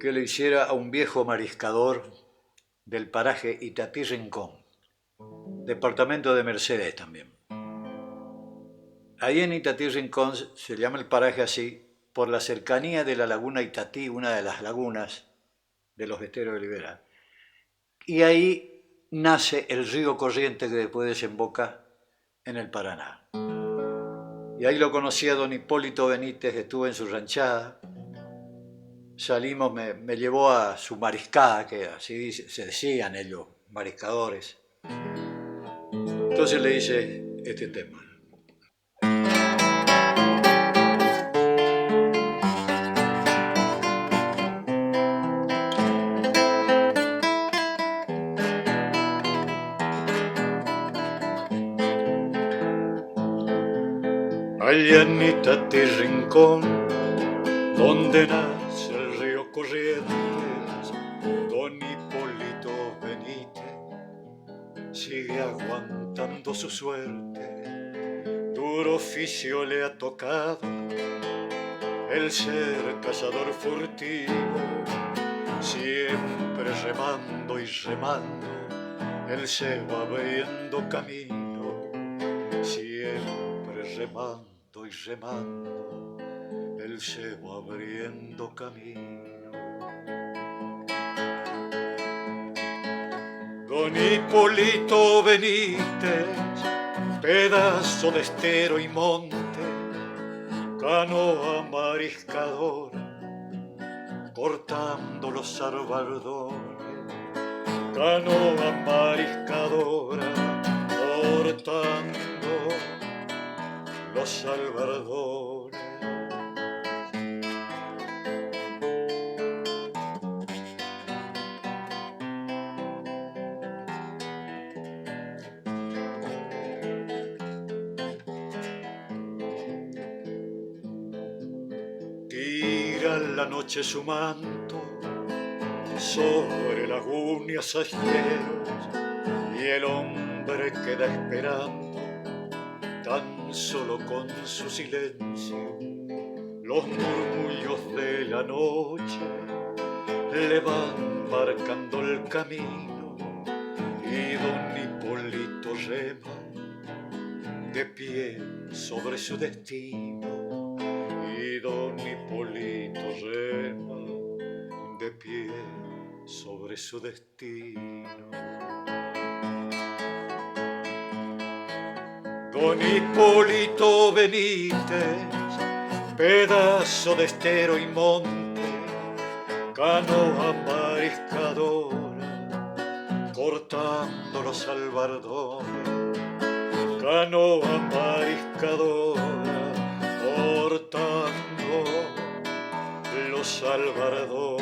que le hiciera a un viejo mariscador del paraje Itatí Rincón, departamento de Mercedes también. Ahí en Itatí Rincón se llama el paraje así por la cercanía de la laguna Itatí, una de las lagunas de los esteros de Liberá. Y ahí nace el río Corriente que después desemboca en el Paraná. Y ahí lo conocí a don Hipólito Benítez, estuve en su ranchada. Salimos, me llevó a su mariscada, que así se decían ellos, mariscadores. Entonces le hice este tema. Allá en Itatí Rincón, donde nace el río Corrientes, don Hipólito Benítez sigue aguantando su suerte. Duro oficio le ha tocado el ser cazador furtivo, siempre remando y remando, él se va abriendo camino, siempre remando y remando, él se va abriendo camino. Don Hipólito Benítez, pedazo de estero y monte, canoa mariscadora, cortando los arbardones, canoa mariscadora, cortando los albardones. Tira la noche su manto sobre lagunas esteros y el hombre queda esperando tan solo con su silencio. Los murmullos de la noche le van marcando el camino y don Hipólito rema de pie sobre su destino, y don Hipólito rema de pie sobre su destino. Don Hipólito Benítez, pedazo de estero y monte, canoa mariscadora, cortando los albardones, canoa mariscadora, cortando los albardones.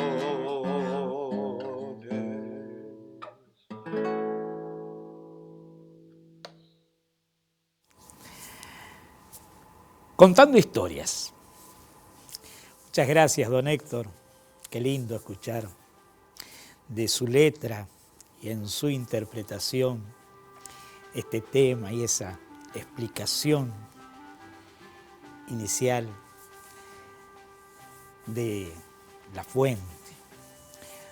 Contando historias. Muchas gracias, don Héctor. Qué lindo escuchar de su letra y en su interpretación este tema y esa explicación inicial de la fuente,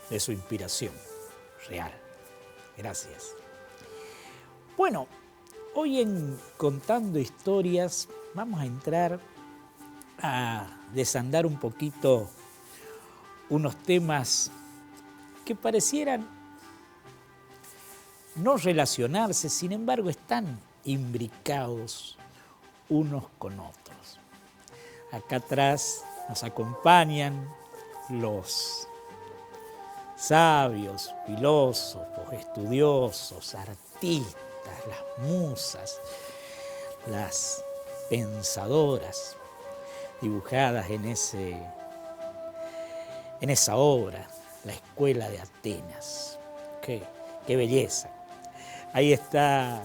de su inspiración real. Gracias. Bueno, hoy en Contando Historias vamos a entrar a desandar un poquito unos temas que parecieran no relacionarse, sin embargo están imbricados unos con otros. Acá atrás nos acompañan los sabios, filósofos, estudiosos, artistas, las musas, las pensadoras dibujadas en esa obra, la Escuela de Atenas. Qué belleza. Ahí está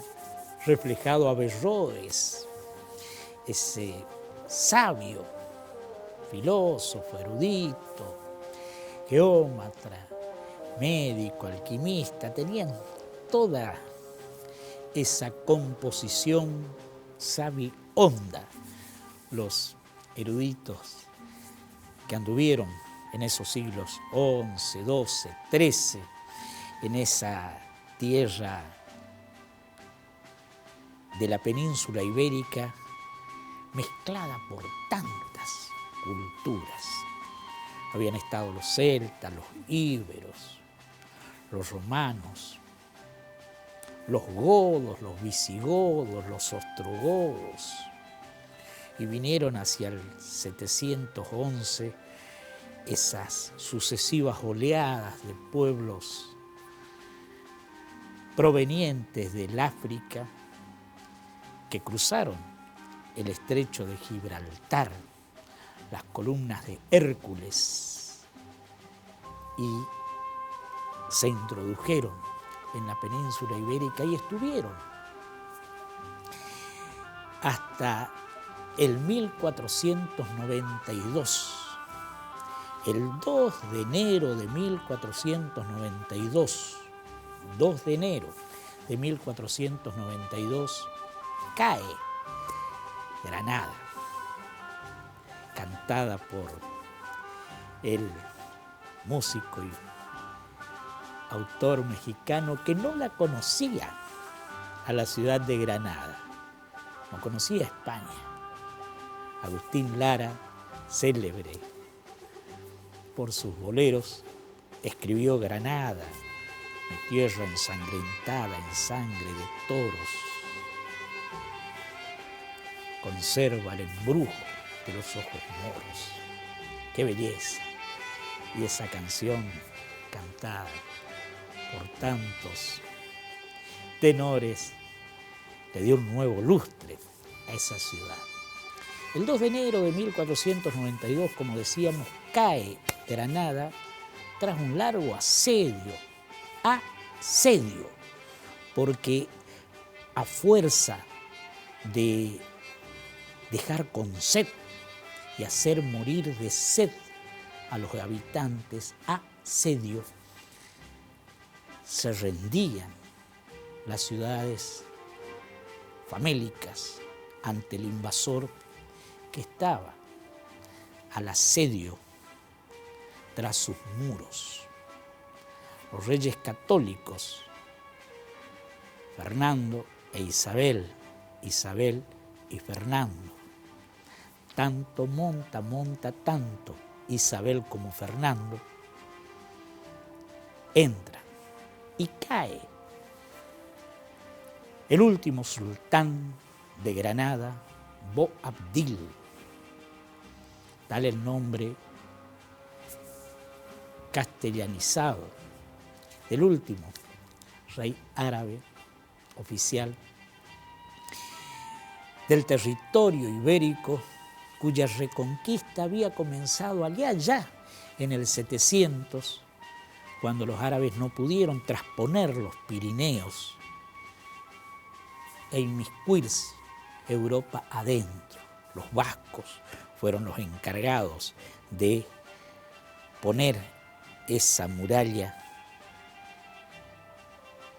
reflejado Averroes, ese sabio, filósofo, erudito, geómatra, médico, alquimista, tenían toda esa composición sabionda, los eruditos que anduvieron en esos siglos XI, XII, XIII, en esa tierra de la península ibérica mezclada por tantas culturas. Habían estado los celtas, los íberos, los romanos, los godos, los visigodos, los ostrogodos, y vinieron hacia el 711 esas sucesivas oleadas de pueblos provenientes del África que cruzaron el estrecho de Gibraltar, las columnas de Hércules, y se introdujeron en la península ibérica y estuvieron hasta el 1492. El 2 de enero de 1492, 2 de enero de 1492, cae Granada, cantada por el músico y autor mexicano que no la conocía a la ciudad de Granada, no conocía España. Agustín Lara, célebre por sus boleros, escribió Granada, mi tierra ensangrentada en sangre de toros, conserva el embrujo de los ojos moros. ¡Qué belleza! Y esa canción cantada por tantos tenores le dio un nuevo lustre a esa ciudad. El 2 de enero de 1492, como decíamos, cae Granada tras un largo asedio, porque a fuerza de dejar con sed y hacer morir de sed a los habitantes, asedio, se rendían las ciudades famélicas ante el invasor que estaba al asedio tras sus muros. Los reyes católicos, Fernando e Isabel, Isabel y Fernando, tanto monta tanto Isabel como Fernando, entra y cae el último sultán de Granada, Boabdil, tal el nombre castellanizado del último rey árabe oficial del territorio ibérico, cuya reconquista había comenzado allá ya en el 700, cuando los árabes no pudieron trasponer los Pirineos e inmiscuirse Europa adentro. Los vascos fueron los encargados de poner esa muralla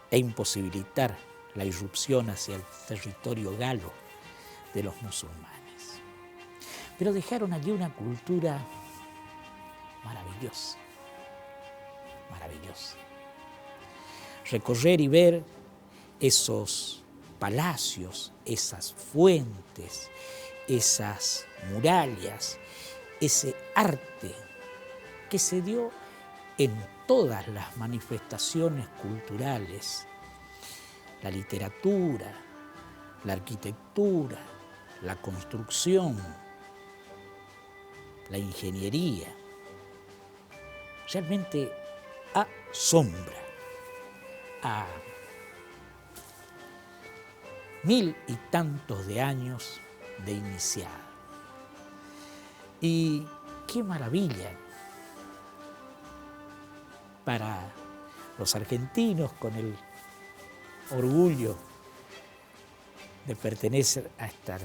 e imposibilitar la irrupción hacia el territorio galo de los musulmanes. Pero dejaron allí una cultura maravillosa, maravillosa. Recorrer y ver esos palacios, esas fuentes, esas murallas, ese arte que se dio en todas las manifestaciones culturales, la literatura, la arquitectura, la construcción, la ingeniería, realmente asombra a 1000 y tantos de años de iniciada. Y qué maravilla para los argentinos, con el orgullo de pertenecer a esta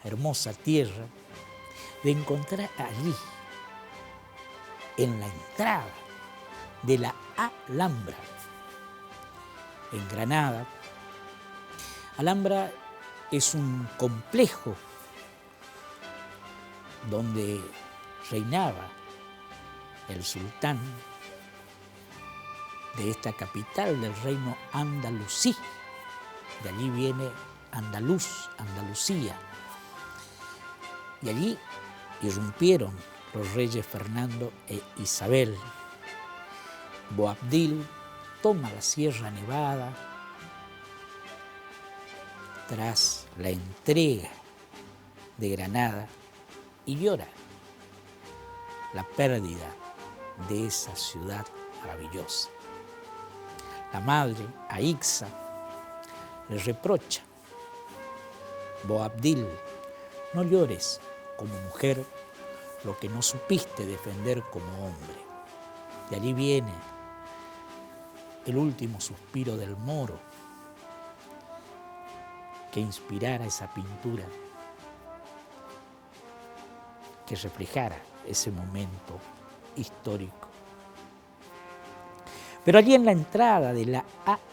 hermosa tierra, de encontrar allí, en la entrada de la Alhambra, en Granada. Alhambra es un complejo donde reinaba el sultán de esta capital del reino andalusí. De allí viene andaluz, Andalucía. Y allí irrumpieron los reyes Fernando e Isabel. Boabdil toma la Sierra Nevada tras la entrega de Granada y llora la pérdida de esa ciudad maravillosa. La madre, Aixa, le reprocha: Boabdil, no llores como mujer lo que no supiste defender como hombre. De allí viene el último suspiro del Moro que inspirara esa pintura, que reflejara ese momento histórico. Pero allí en la entrada de la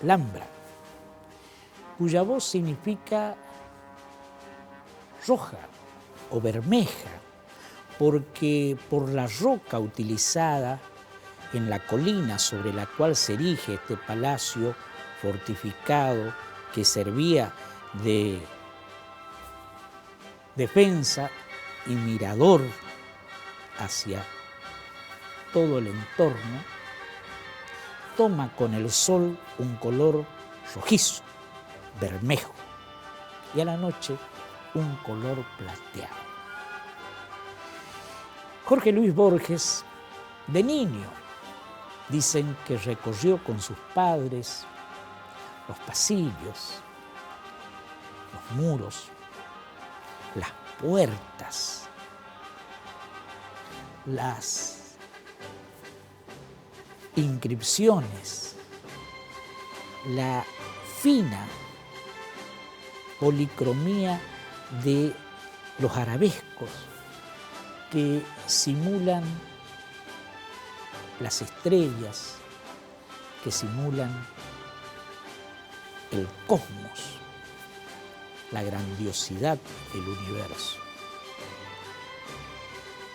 Alhambra, cuya voz significa roja o bermeja, porque por la roca utilizada en la colina sobre la cual se erige este palacio fortificado que servía de defensa y mirador hacia todo el entorno, toma con el sol un color rojizo, bermejo, y a la noche un color plateado. Jorge Luis Borges, de niño, dicen que recorrió con sus padres los pasillos, los muros, las puertas, las inscripciones, la fina policromía de los arabescos que simulan las estrellas, que simulan el cosmos, la grandiosidad del universo.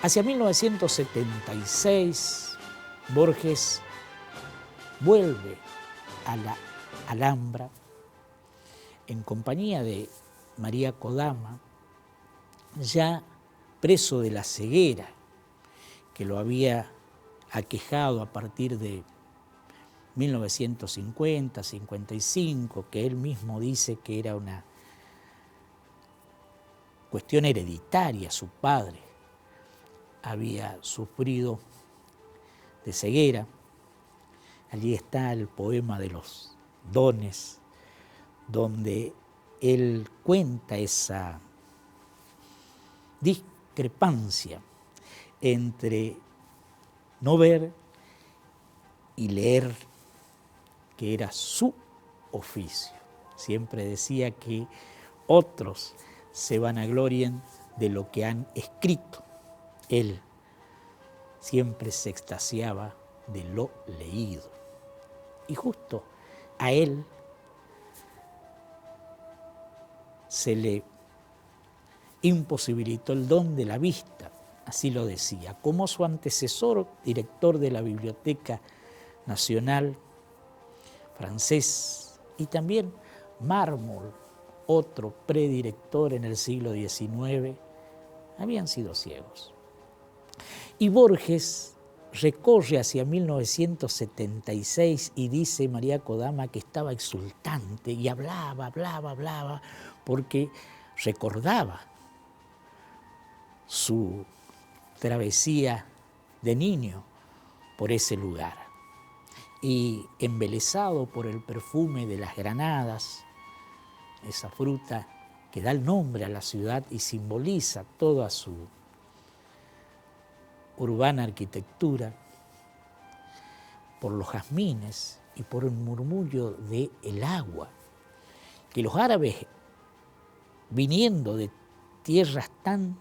Hacia 1976, Borges vuelve a la Alhambra en compañía de María Kodama, ya preso de la ceguera que lo había aquejado a partir de 1950-55, que él mismo dice que era una cuestión hereditaria. Su padre había sufrido de ceguera. Allí está el poema de los dones, donde él cuenta esa discrepancia entre no ver y leer, que era su oficio. Siempre decía que otros se vanaglorian de lo que han escrito. Él siempre se extasiaba de lo leído. Y justo a él se le imposibilitó el don de la vista, así lo decía, como su antecesor, director de la Biblioteca Nacional francés, y también Mármol, otro predirector en el siglo XIX, habían sido ciegos. Y Borges recorre hacia 1976 y dice María Kodama que estaba exultante y hablaba, porque recordaba su travesía de niño por ese lugar. Y embelesado por el perfume de las granadas, esa fruta que da el nombre a la ciudad y simboliza toda su urbana arquitectura, por los jazmines y por el murmullo del agua, que los árabes, viniendo de tierras tan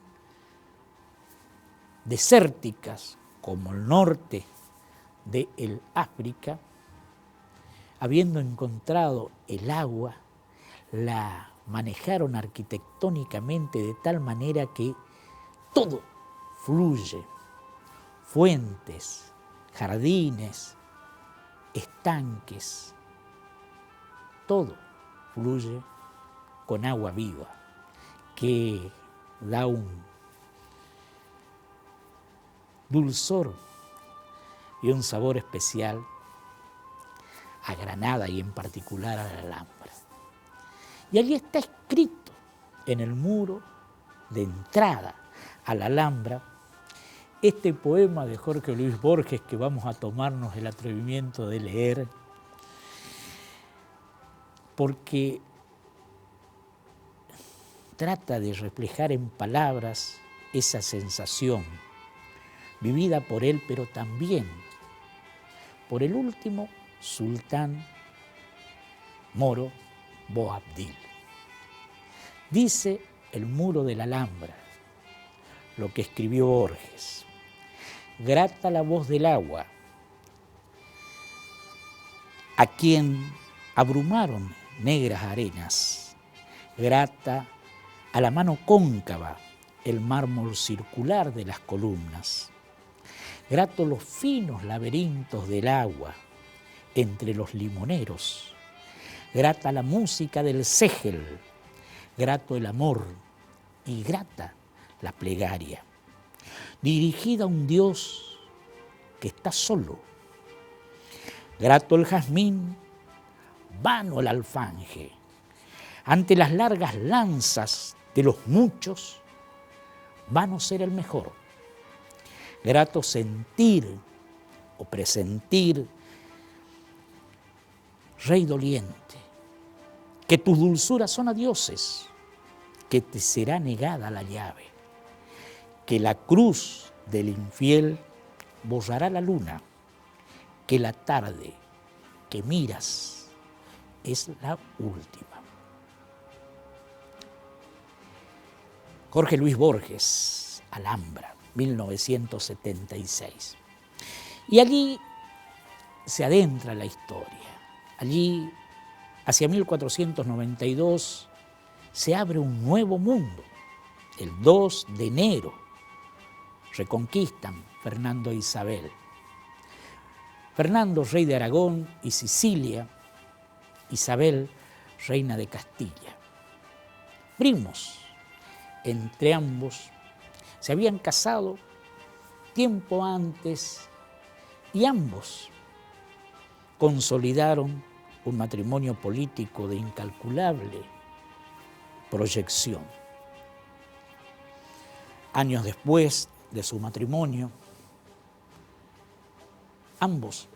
desérticas como el norte del África, habiendo encontrado el agua, la manejaron arquitectónicamente de tal manera que todo fluye, fuentes, jardines, estanques, todo fluye con agua viva que da un dulzor y un sabor especial a Granada y en particular a la Alhambra. Y allí está escrito en el muro de entrada a la Alhambra este poema de Jorge Luis Borges que vamos a tomarnos el atrevimiento de leer, porque trata de reflejar en palabras esa sensación vivida por él, pero también por el último sultán moro, Boabdil. Dice el muro de la Alhambra lo que escribió Borges: grata la voz del agua, a quien abrumaron negras arenas, grata a la mano cóncava el mármol circular de las columnas, grato los finos laberintos del agua entre los limoneros, grata la música del ségel, grato el amor y grata la plegaria, dirigida a un Dios que está solo, grato el jazmín, vano el alfanje, ante las largas lanzas de los muchos, vano ser el mejor, grato sentir o presentir, rey doliente, que tus dulzuras son a dioses, que te será negada la llave, que la cruz del infiel borrará la luna, que la tarde que miras es la última. Jorge Luis Borges, Alhambra, 1976. Y allí se adentra la historia. Allí, hacia 1492, se abre un nuevo mundo. El 2 de enero reconquistan Fernando e Isabel. Fernando, rey de Aragón y Sicilia, Isabel, reina de Castilla. Primos entre ambos, se habían casado tiempo antes y ambos consolidaron un matrimonio político de incalculable proyección. Años después de su matrimonio, ambos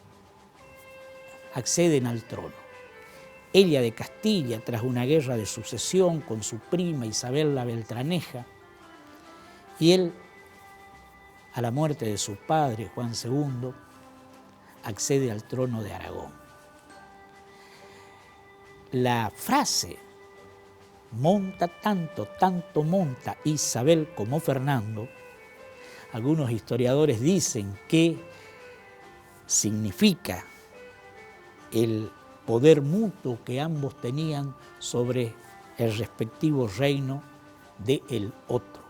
acceden al trono. Ella de Castilla, tras una guerra de sucesión con su prima Isabel la Beltraneja, y él, a la muerte de su padre, Juan II, accede al trono de Aragón. La frase monta tanto monta Isabel como Fernando, algunos historiadores dicen que significa el poder mutuo que ambos tenían sobre el respectivo reino del otro.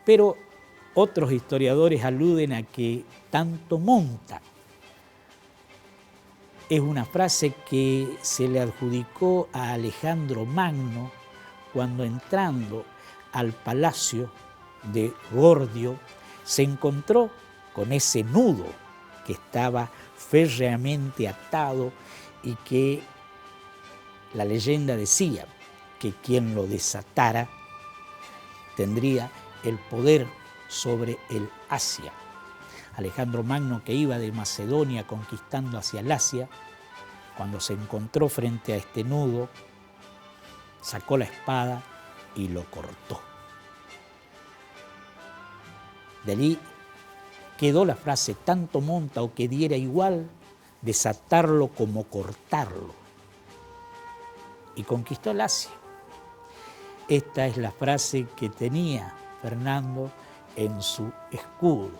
Pero otros historiadores aluden a que tanto monta es una frase que se le adjudicó a Alejandro Magno cuando, entrando al palacio de Gordio, se encontró con ese nudo que estaba férreamente atado y que la leyenda decía que quien lo desatara tendría el poder sobre el Asia. Alejandro Magno, que iba de Macedonia conquistando hacia el Asia, cuando se encontró frente a este nudo, sacó la espada y lo cortó. De allí quedó la frase tanto monta o que diera igual desatarlo como cortarlo. Y conquistó el Asia. Esta es la frase que tenía Fernando en su escudo.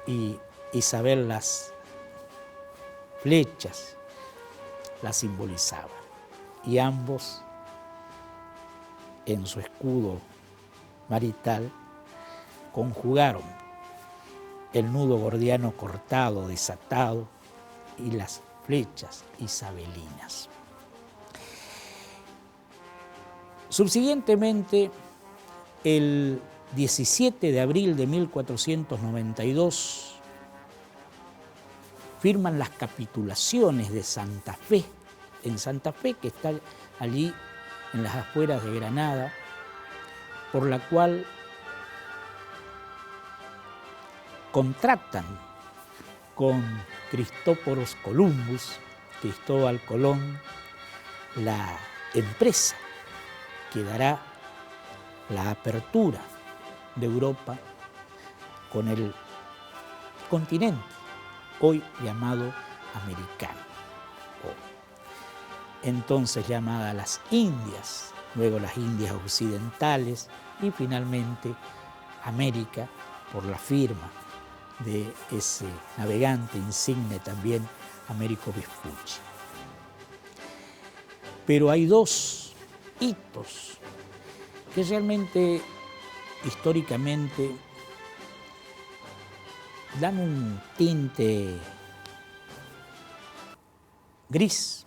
Y Isabel las flechas las simbolizaban. Y ambos en su escudo marital conjugaron el nudo gordiano cortado, desatado, y las flechas isabelinas. Subsiguientemente, el 17 de abril de 1492, firman las capitulaciones de Santa Fe, en Santa Fe, que está allí en las afueras de Granada, por la cual contratan con Cristóporos Columbus, Cristóbal Colón, la empresa que dará la apertura de Europa con el continente hoy llamado americano, entonces llamada las Indias, luego las Indias occidentales y finalmente América por la firma de ese navegante insigne también, Américo Vespucci. Pero hay dos hitos que realmente históricamente dan un tinte gris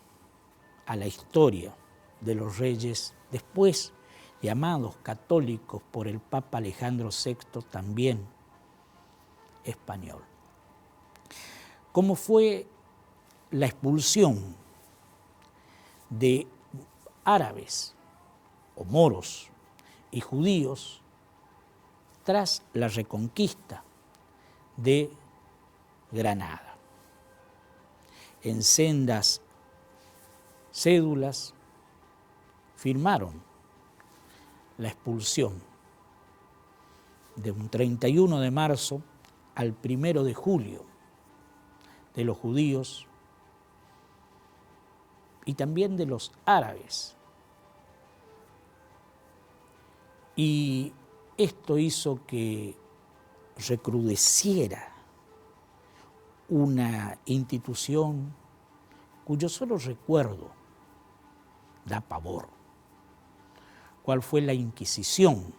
a la historia de los reyes después llamados católicos por el Papa Alejandro VI, también español. Como fue la expulsión de árabes o moros y judíos tras la reconquista de Granada. En sendas cédulas firmaron la expulsión de un 31 de marzo al 1 de julio de los judíos y también de los árabes. Y esto hizo que recrudeciera una institución cuyo solo recuerdo da pavor, cuál fue la Inquisición,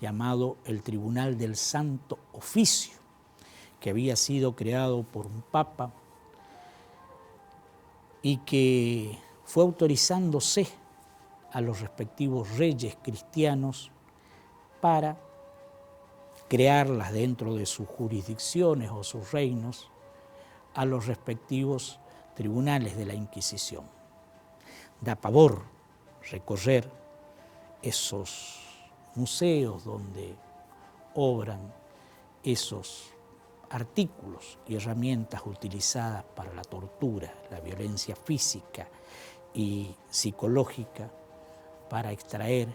llamado el Tribunal del Santo Oficio, que había sido creado por un papa y que fue autorizándose a los respectivos reyes cristianos para crearlas dentro de sus jurisdicciones o sus reinos a los respectivos tribunales de la Inquisición. Da pavor recorrer esos museos donde obran esos artículos y herramientas utilizadas para la tortura, la violencia física y psicológica para extraer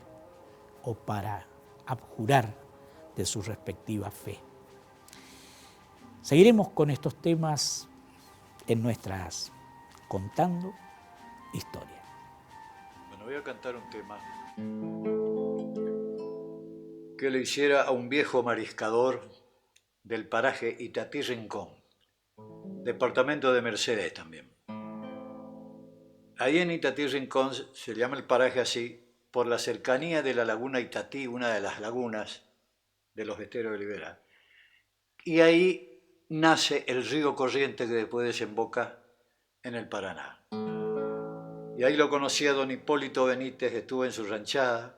o para abjurar de su respectiva fe. Seguiremos con estos temas en nuestras Contando Historia. Bueno, voy a cantar un tema que le hiciera a un viejo mariscador del paraje Itatí Rincón, departamento de Mercedes también. Ahí en Itatí Rincón se llama el paraje así por la cercanía de la laguna Itatí, una de las lagunas de los esteros de Libera. Y ahí nace el río Corriente que después desemboca en el Paraná. Y ahí lo conocí a don Hipólito Benítez, estuve en su ranchada.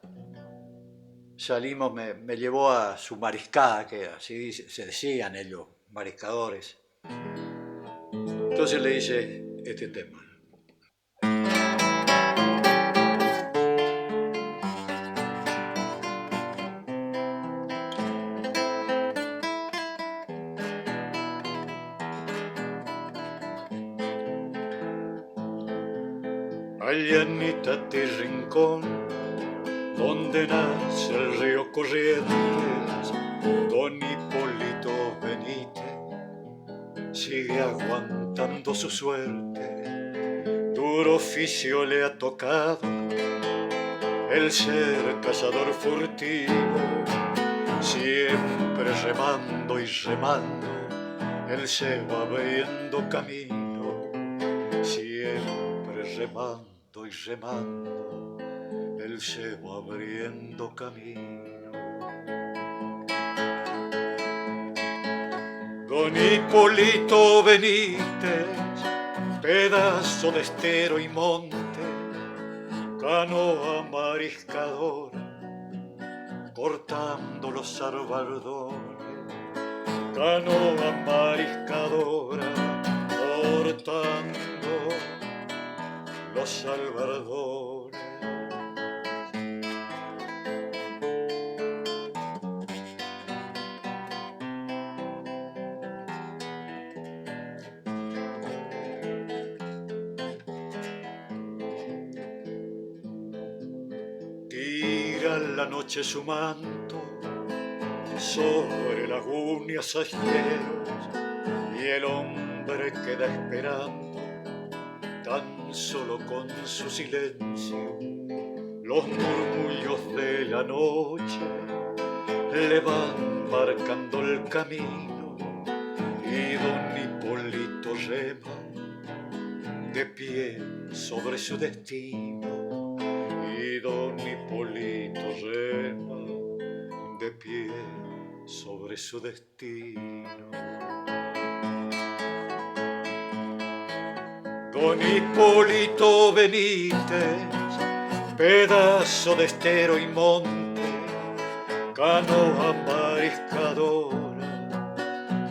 Salimos, me llevó a su mariscada, que así se decían ellos, mariscadores. Entonces le hice este tema. Allá en Itatí Rincón, donde nace el río Corrientes, don Hipólito Benítez sigue aguantando su suerte. Duro oficio le ha tocado el ser cazador furtivo, siempre remando y remando, él se va abriendo camino, siempre remando y remando, él se va abriendo camino. Don Hipólito Benítez, pedazo de estero y monte, canoa mariscadora, cortando los salvardones, canoa mariscadora, cortando los salvardones. Tira la noche su manto sobre lagunas ayeros y el hombre queda esperando tan solo con su silencio. Los murmullos de la noche le van marcando el camino y don Hipólito rema de pie sobre su destino. Y don Hipólito rema de pie sobre su destino. Don Hipólito Benítez, pedazo de estero y monte, canoa mariscadora,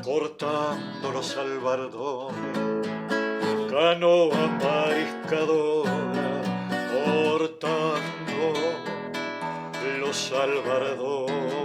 cortando los salvardones, canoa mariscadora, cortando los salvardones.